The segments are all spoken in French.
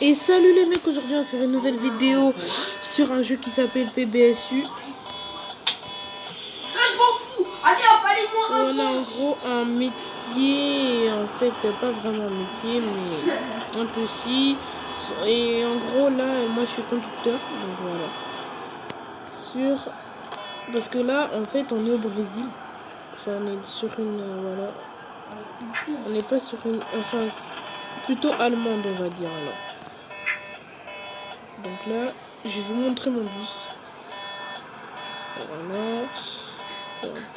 Et salut les mecs, aujourd'hui on va faire une nouvelle vidéo sur un jeu qui s'appelle PBSU. Je m'en fous. Allez hop, allez-moi un On a en gros un métier, en fait pas vraiment un métier mais un peu si. Et en gros là, moi je suis conducteur, donc voilà. Parce que là en fait on est au Brésil. Enfin on est sur une, voilà. On n'est pas sur une, enfin plutôt allemande on va dire alors. Donc là, je vais vous montrer mon bus. Voilà.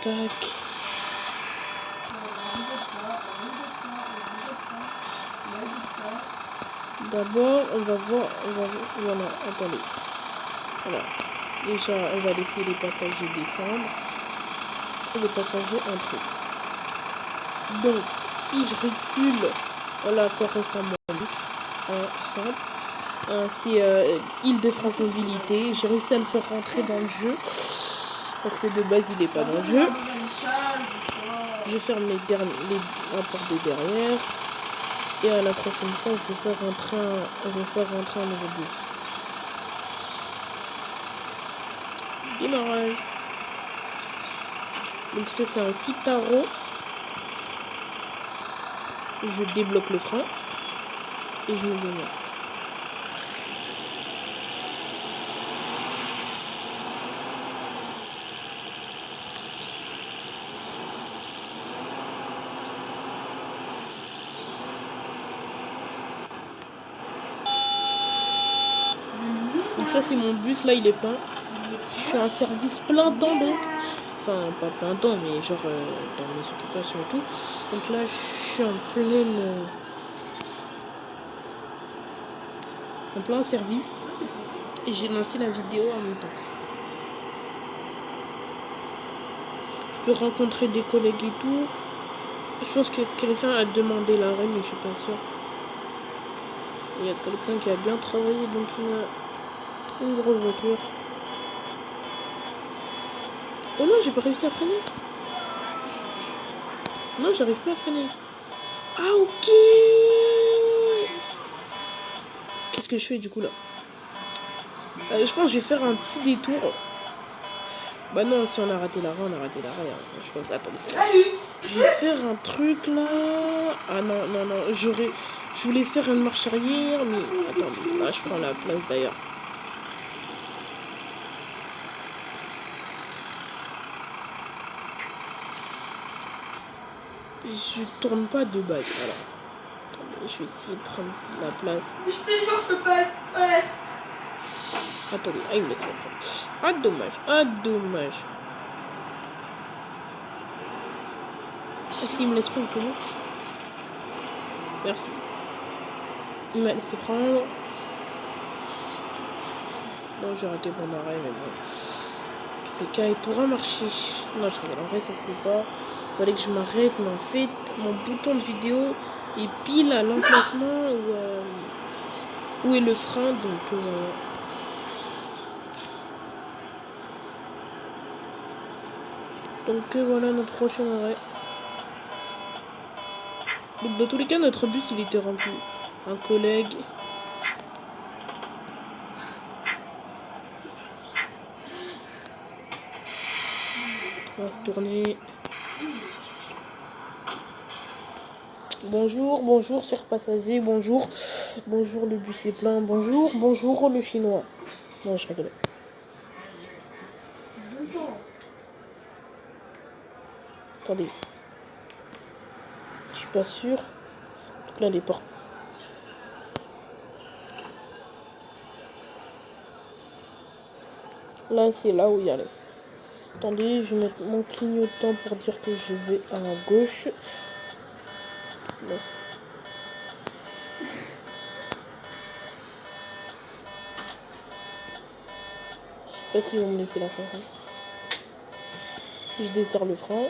Tac. D'abord, on va voir. Voilà, attendez. Voilà. Déjà, on va laisser les passagers descendre. Et les passagers entrer. Donc, si je recule, voilà à quoi ressemble mon bus. Un simple. C'est Île-de-France Mobilité. J'ai réussi à le faire rentrer dans le jeu. Parce que de base, il n'est pas dans le jeu. Je ferme la porte de derrière. Et à la prochaine fois, je vais faire rentrer un nouveau bus. Démarrage. Donc ça, c'est un Citaro. Je débloque le frein. Et je me démarre. Donc ça c'est mon bus, là il est plein. Je suis en service plein temps donc. Enfin pas plein temps mais genre dans mes occupations et tout. Donc là je suis en plein service. Et j'ai lancé la vidéo en même temps. Je peux rencontrer des collègues et tout. Je pense que quelqu'un a demandé l'arrêt mais je suis pas sûre. Il y a quelqu'un qui a bien travaillé donc il a une grosse voiture. Oh non, j'ai pas réussi à freiner. Non, j'arrive pas à freiner. Ah, ok. Qu'est-ce que je fais du coup là? Je pense que je vais faire un petit détour. Bah non, si on a raté l'arrêt, on a raté l'arrêt. Hein. Je pense, attendez. Je vais faire un truc là. Ah non, non, non. Je voulais faire une marche arrière, mais attendez. Là, je prends la place d'ailleurs. Je tourne pas de base. Alors, attendez, je vais essayer de prendre la place. Je te jure, je peux pas exprès. Attendez, il me laisse pas prendre. Ah, dommage. Ah, dommage. Ah, s'il me laisse prendre, c'est bon. Merci. Il m'a laissé prendre. Bon, j'ai raté mon arrêt, mais bon. Tous les cas, il pourra marcher. Non, je rigole. En vrai, ça se fait pas. Il fallait que je m'arrête, mais en fait, mon bouton de vidéo est pile à l'emplacement où est le frein. Donc, voilà notre prochain arrêt. Donc, dans tous les cas, notre bus, il était rempli. Un collègue. On va se tourner. Bonjour, bonjour, chers passagers, bonjour. Bonjour, le bus est plein, bonjour, bonjour, le chinois. Non, je rigole. Attendez. Je suis pas sûre. Donc là, les portes. Là, c'est là où il y a le. Attendez, je vais mettre mon clignotant pour dire que je vais à gauche. Là, je sais pas si vous me laissez la faire. Hein. Je desserre le frein.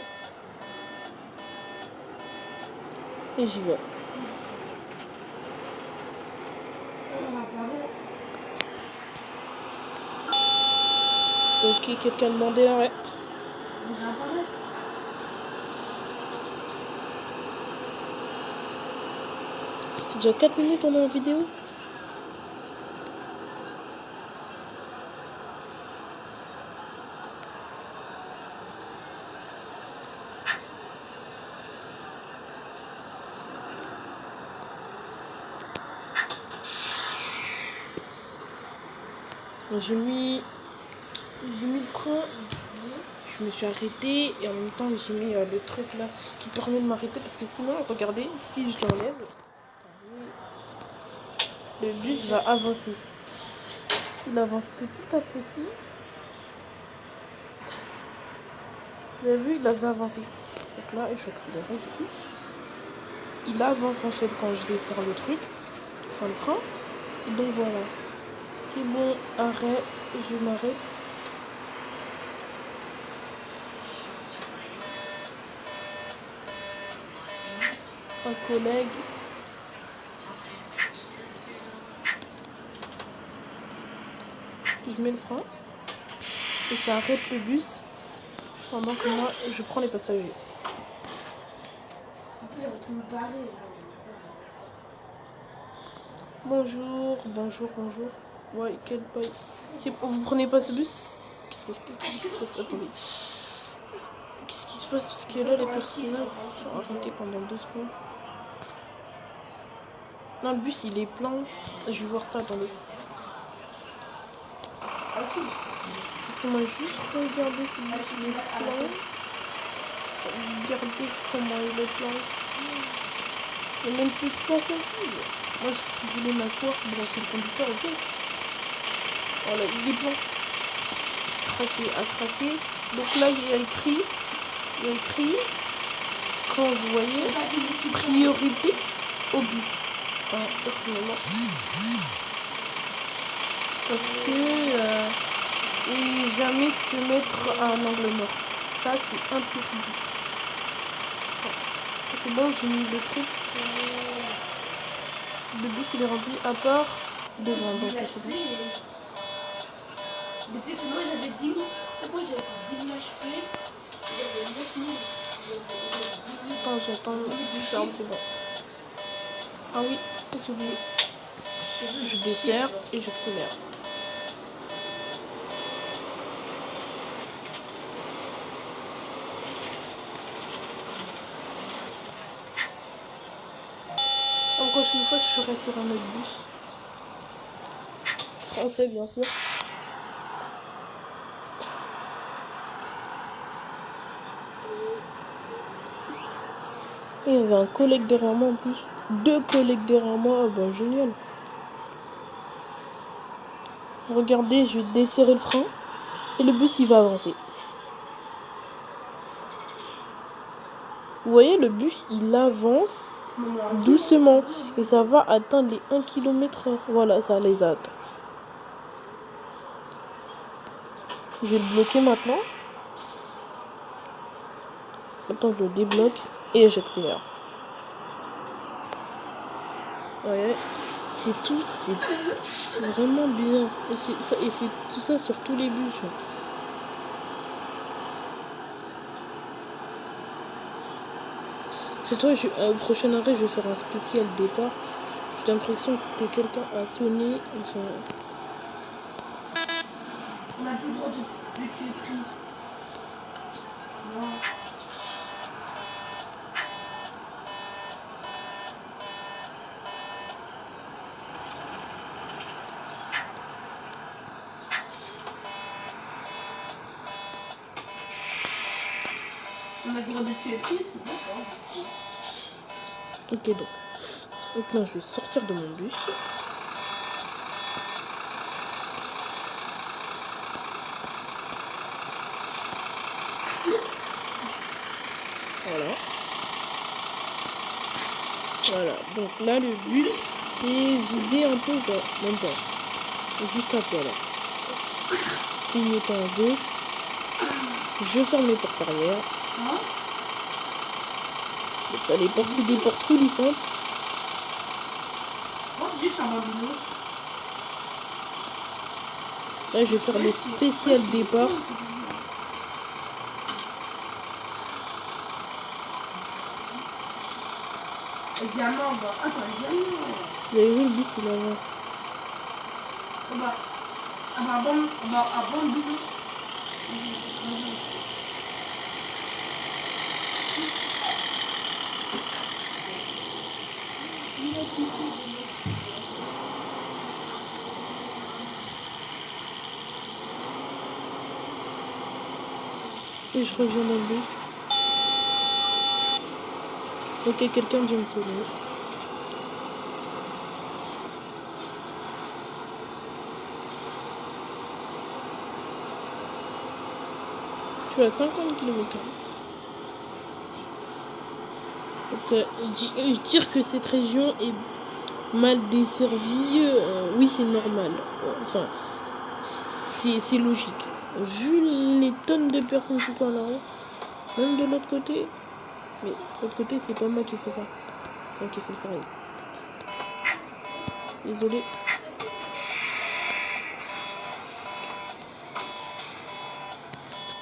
Et j'y vais. Ok, quelqu'un demandait l'arrêt. C'est déjà 4 minutes on est en vidéo. J'ai mis le frein, je me suis arrêtée et en même temps j'ai mis le truc là qui permet de m'arrêter parce que sinon, regardez, si je l'enlève, le bus va avancer. Il avance petit à petit. Vous avez vu, il avait avancé. Donc là, je vais accélérer du coup. Il avance en fait quand je desserre le truc, enfin le frein. Et donc voilà. C'est bon, arrêt, je m'arrête. Un collègue. Je mets le frein. Et ça arrête le bus pendant que moi je prends les passagers. Bonjour, bonjour, bonjour. Ouais, quel paille. Vous prenez pas ce bus? Qu'est-ce qui se passe? Attendez. Qu'est-ce qui se passe? Parce que là, les personnages sont arrêtés pendant 2 secondes. Non, le bus il est plein. Je vais voir ça, attendez. Laissez-moi juste regarder si le bus il est plein. Regardez comment il est plein. Il n'y a même plus de place assise. Moi qui voulais m'asseoir. Bon, je suis le conducteur, ok. Voilà, il est plein. Craqué, à craquer. Donc là, il y a écrit, quand vous voyez, priorité au bus. Personnellement. Parce que et jamais se mettre à un angle mort. Ça, c'est interdit. C'est bon, j'ai mis le truc. Le bus, il est rempli à part devant. Donc, c'est bon. Mais tu sais que moi j'avais 10 000. Tu sais quoi, j'avais fait 10 000 HP. J'avais 9 000. Attends, j'attends. C'est bon. Ah oui, j'ai oublié. Je desserre et j'accélère. La prochaine fois, je serai sur un autre bus. Français, bien sûr. Et il y avait un collègue derrière moi en plus. 2 collègues derrière moi. Bah, génial. Regardez, je vais desserrer le frein. Et le bus, il va avancer. Vous voyez, le bus, il avance doucement. Et ça va atteindre les 1 km/h. Voilà, ça les a atteints. Je vais le bloquer maintenant. Maintenant, je le débloque. Et j'accélère. Ouais, c'est tout. C'est vraiment bien. Et c'est tout ça sur tous les bus. Cette fois, au prochain arrêt, je vais faire un spécial départ. J'ai l'impression que quelqu'un a sonné. Enfin... On n'a plus le droit de tuer pris. Non. On a le droit de tuer prise, mais d'accord. Ok, donc là, je vais sortir de mon bus. Voilà, donc là, le bus s'est vidé un peu, bah, même pas. Juste un peu, là. Clignotant à gauche. Je ferme les portes arrière. Donc là, les portes, c'est des portes coulissantes. Là, je vais faire le spécial départ. Le diamant, on va. Attends, le diamant. Il y a eu le bus, il avance. Bon bisous. Et je reviens dans le bus. Ok, quelqu'un vient de sonner. Je suis à 50 km/h. Donc, dire que cette région est mal desservie, oui, c'est normal. Enfin, c'est logique. Vu les tonnes de personnes qui sont à l'arrêt, même de l'autre côté. Mais de l'autre côté, c'est pas moi qui fais ça. Enfin, qui fait le service. Désolé.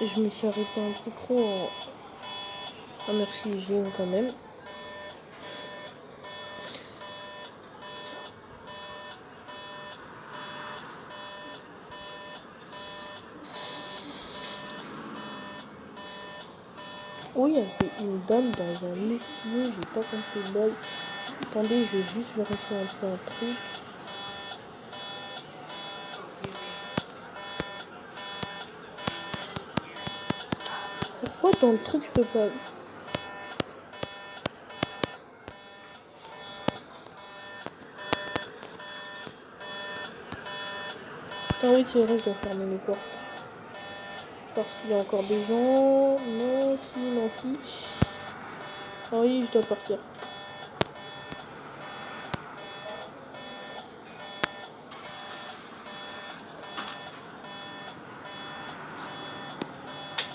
Je me suis arrêtée un peu trop en... Ah merci, j'ai une quand même. Oui, il y avait une dame dans un monsieur, j'ai pas compris le bail. Attendez, je vais juste vérifier un peu un truc. Pourquoi dans le truc je peux pas... Ah oui, c'est vrai, je dois fermer les portes. Voir s'il y a encore des gens. Non, si, non, si. Ah oui, je dois partir.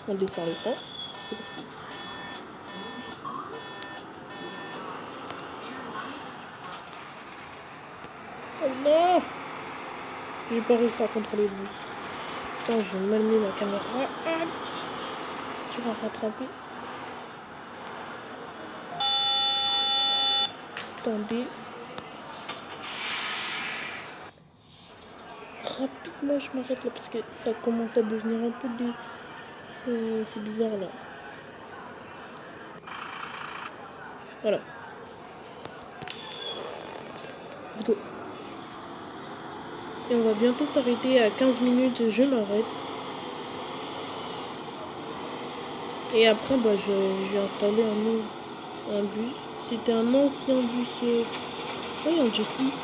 On dessert les points. C'est parti. Oh non! J'ai pas réussi à contrôler le bus. Putain, j'ai mal mis ma caméra. Ah, tu vas rattraper. Attendez. Rapidement, je m'arrête là parce que ça commence à devenir un peu des... C'est bizarre là. Voilà. Let's go. Et on va bientôt s'arrêter à 15 minutes. Je m'arrête. Et après, bah, je vais installer un bus. C'était un ancien bus. Oui, un Justy.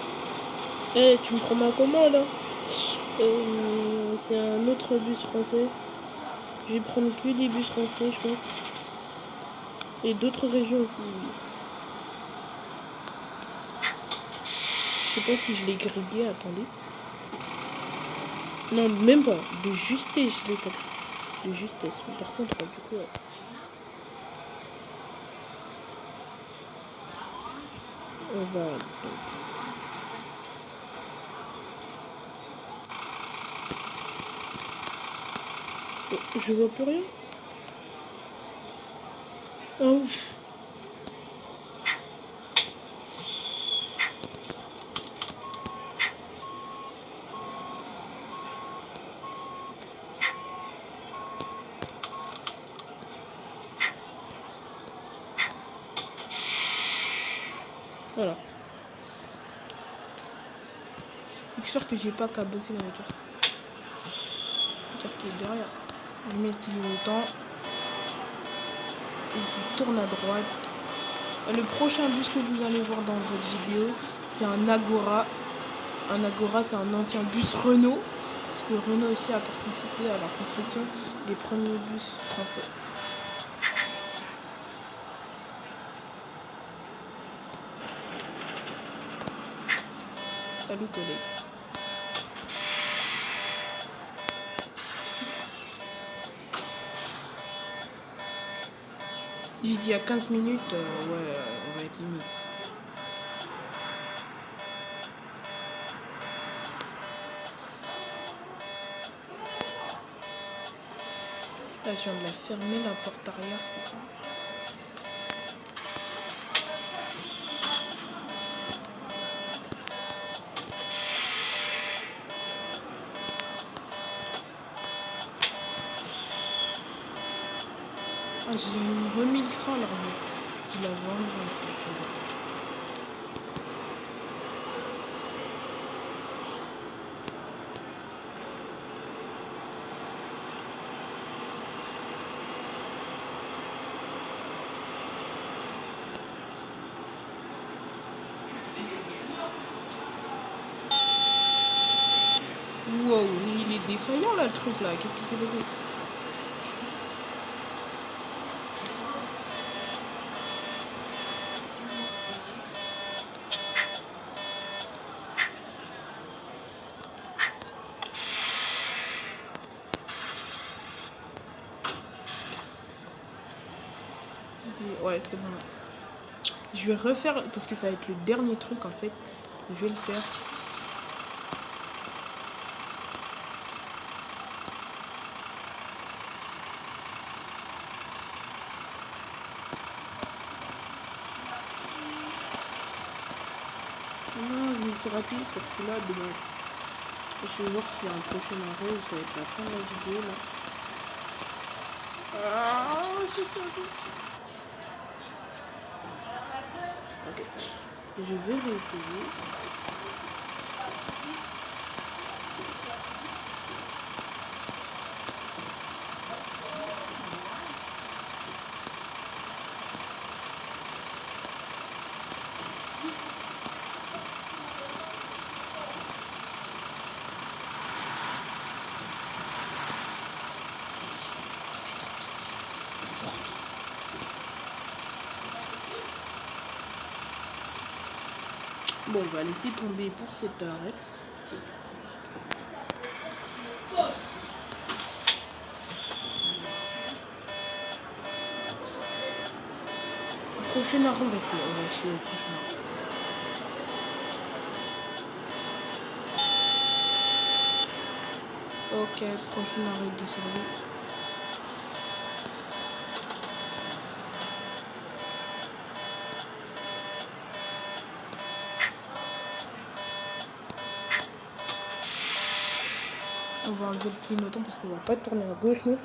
Eh, tu me prends ma comment là? C'est un autre bus français. Je vais prendre que des bus français, je pense. Et d'autres régions aussi. Je sais pas si je l'ai grillé, attendez. Non, même pas. De justesse, je l'ai pas grillé. De justesse. Mais par contre, du coup... on va... Donc... Oh, je vois plus rien. Oh. Voilà. Je suis sûr que j'ai pas cabossé la voiture. La voiture qui est derrière. Je mets le clignotant. Je tourne à droite. Le prochain bus que vous allez voir dans votre vidéo, c'est un Agora. Un Agora, c'est un ancien bus Renault. Parce que Renault aussi a participé à la construction des premiers bus français. Salut collègue. J'ai dit à 15 minutes, ouais, on va être limite. Là, je viens de la fermer, la porte arrière, c'est ça. J'ai remis le scroll, mais je l'avais enlevé un peu. Wow, il est défaillant là le truc là. Qu'est-ce qui s'est passé? Ouais, c'est bon. Je vais refaire parce que ça va être le dernier truc en fait. Je vais le faire. Non, je me suis raté sur ce coup-là, dommage. Je vais voir s'il y a un prochain arrêt ou ça va être la fin de la vidéo là. Ah, c'est ça. Ok. Je vais réessayer. Bon, on va laisser tomber pour cet arrêt. Prochain arrêt, on va essayer le prochain arrêt. Ok, prochain arrêt descendu. On va enlever le clignotant parce qu'on va pas tourner à gauche nous.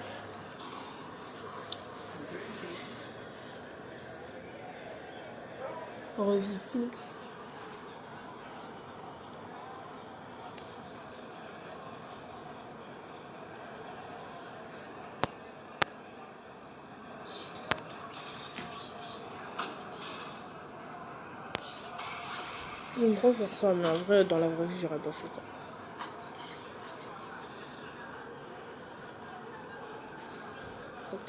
Revis. J'aime trop faire ça, mais en vrai, dans la vraie vie, j'aurais pas fait ça. Ok.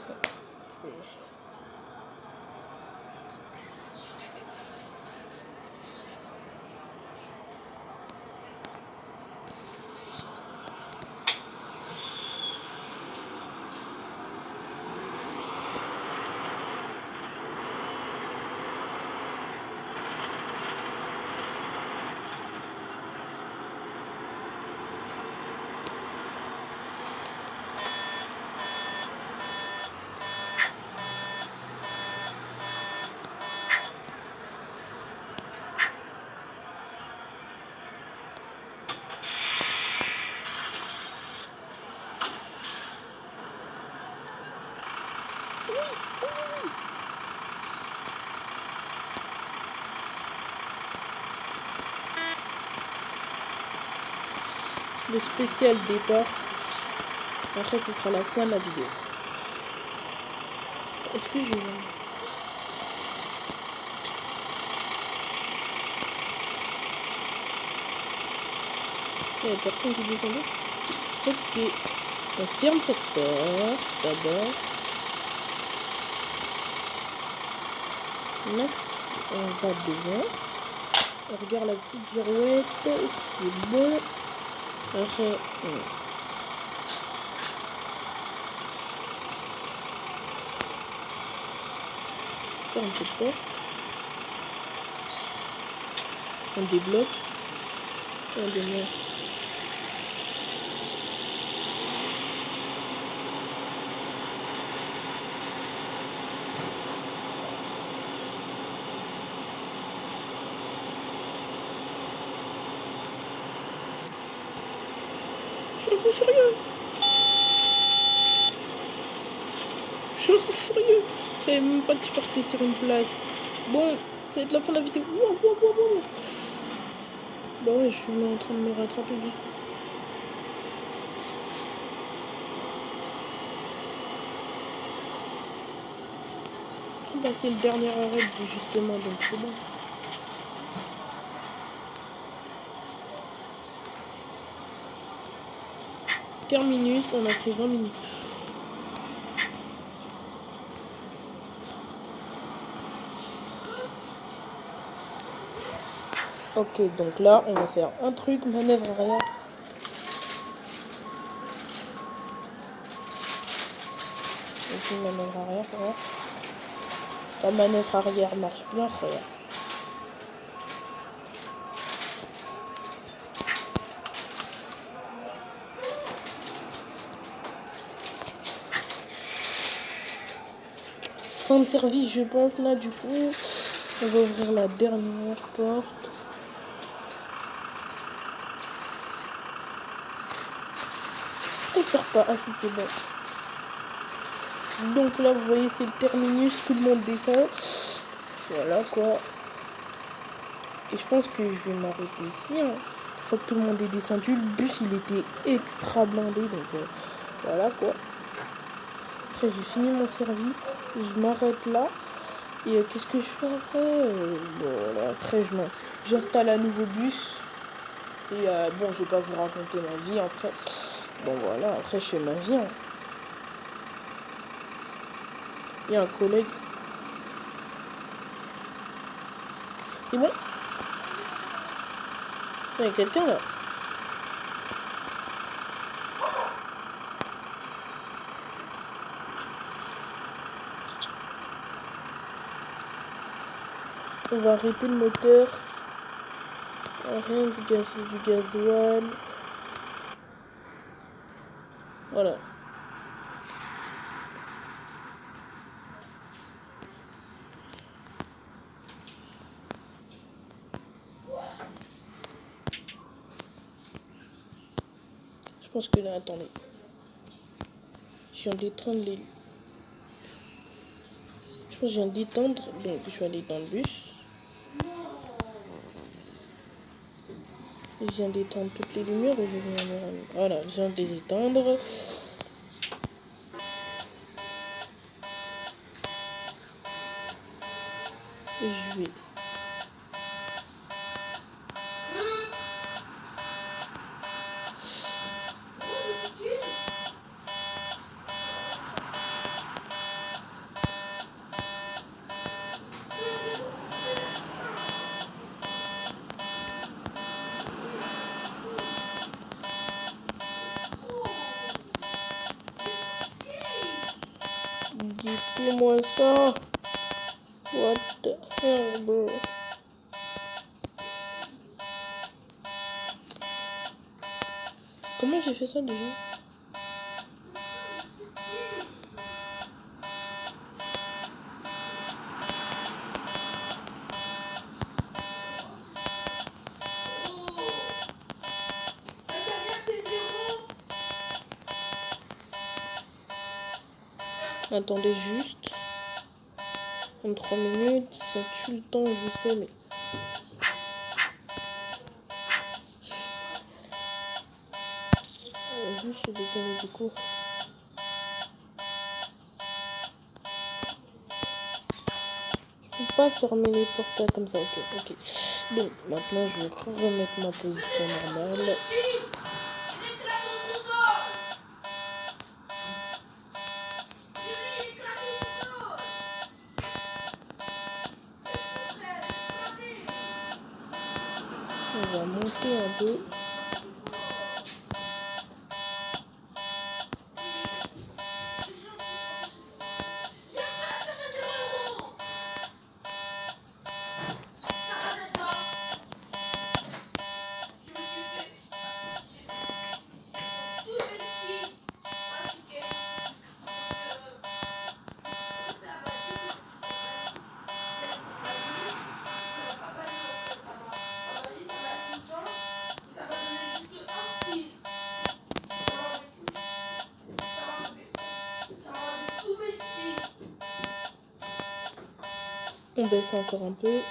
Le spécial départ. Après, ce sera la fin de la vidéo. Est-ce que je... Il n'y a personne qui descend. Ok. On ferme cette porte d'abord. Max, on va devant. On regarde la petite girouette. C'est bon. Après, ferme cette porte. On débloque. On démarre. Je suis fou furieux. Je Je suis sérieux. Je savais même pas que je partais sur une place. Bon, ça va être la fin de la vidéo. Wow, wow, wow, wow. Bah ouais, je suis en train de me rattraper du coup. Bah c'est le dernier arrêt justement, donc c'est bon. Terminus, on a pris 20 minutes. Ok, donc là, on va faire un truc, manœuvre arrière. Ici, manœuvre arrière, regarde. La manœuvre arrière marche bien, regarde. Fin de service, je pense, là, du coup. On va ouvrir la dernière porte. Elle sort pas. Ah si, c'est bon. Donc là, vous voyez, c'est le terminus. Tout le monde descend. Voilà, quoi. Et je pense que je vais m'arrêter ici. Une fois que tout le monde est descendu, le bus, il était extra blindé. Donc, voilà, quoi. Après, j'ai fini mon service. Je m'arrête là. Et qu'est-ce que je fais après bon, là, après, j'installe un nouveau bus. Et bon, je vais pas vous raconter ma vie après. Bon, voilà, après, je fais ma vie. Hein. Il y a un collègue. C'est bon? Il y a quelqu'un là. On va arrêter le moteur. Rien du gasoil. Voilà. Je pense que là, attendez. Je viens d'éteindre les... Je pense que je viens d'éteindre, donc je vais aller dans le bus. Je viens d'éteindre toutes les lumières et je viens de... Voilà, je viens de les éteindre. Et je vais... Dites-moi ça. What the hell, bro? Comment j'ai fait ça déjà? Attendez juste. En 3 minutes, ça tue le temps, je sais, mais... Juste se décaler du coup. Je peux pas fermer les portails comme ça, ok. Donc maintenant je vais remettre ma position normale. On va monter un peu. On baisse encore un peu.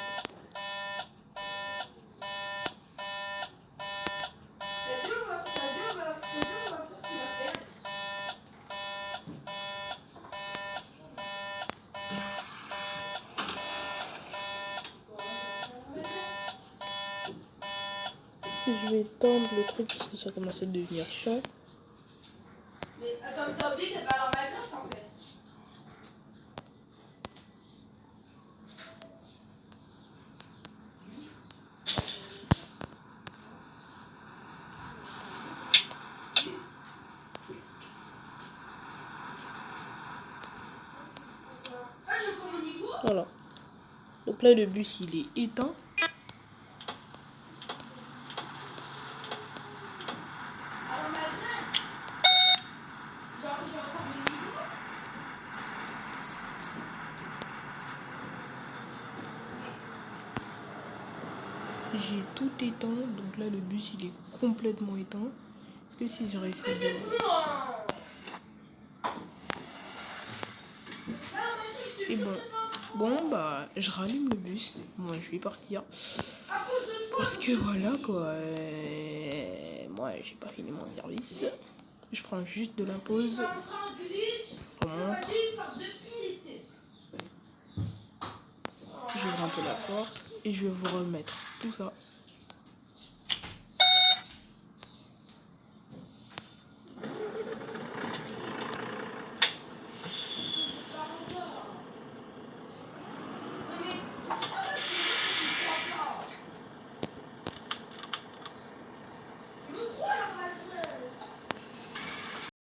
Je vais étendre le truc parce que ça commence à devenir chiant. Mais attends, t'as oublié, t'es pas dans ma classe en fait. Ah, j'ai encore mon niveau. Voilà. Donc là, le bus, il est éteint. Alors ma classe. Genre, j'ai encore mon niveau. J'ai tout éteint. Donc là, le bus, il est complètement éteint. Que si je réussis de... Et bon, bah, je rallume le bus. Moi, je vais partir. Parce que voilà, quoi. Moi, j'ai pas fini mon service. Je prends juste de la pause. Je remonte. J'ouvre un peu la force. Et je vais vous remettre tout ça